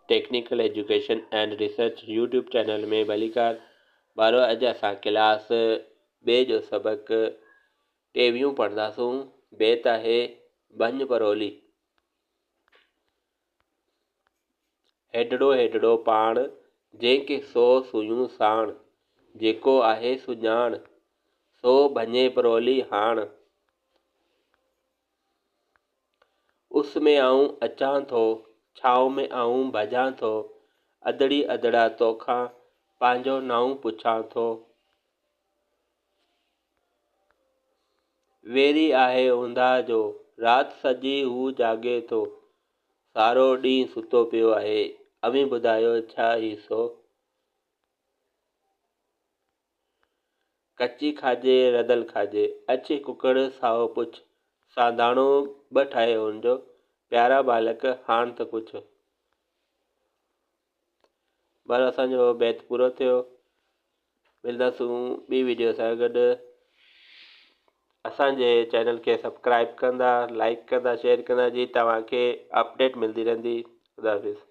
Technical education and research YouTube channel में भलीकार बारो। अॼु असां क्लास 2 जो सबक 23 पढ़ंदासूं। बेत आहे भंज परोली। हेडड़ो हेडड़ो पाण जंहिंखे 100 सुयूं साण, जेको आहे सुञाण सो भंजे परोली हाण। उस में आऊं अचां थो, छांव में आऊं भॼां थो, अदड़ी अदड़ा तोखां पंहिंजो नाऊं पुछां थो। वेरी आहे ऊंधा जो राति सॼी हू जाॻे थो, सारो ॾींहुं सुतो पियो आहे, अमी ॿुधायो छा ही सो। कची खाजे रधल खाजे, अचे कुकड़ साओ पुछ, साधाणो ॿ ठाहे हुनजो, प्यारा बालक हाण त कुछ। बस असांजो बैत पूरो थियो। मिलंदासूं ॿी वीडियो सां गॾु। असांजे चैनल खे सब्सक्राइब कंदा, लाइक कंदा, शेयर कंदा, जी तव्हांखे अपडेट मिलंदी रहंदी। ख़ुदा हाफ़िज़।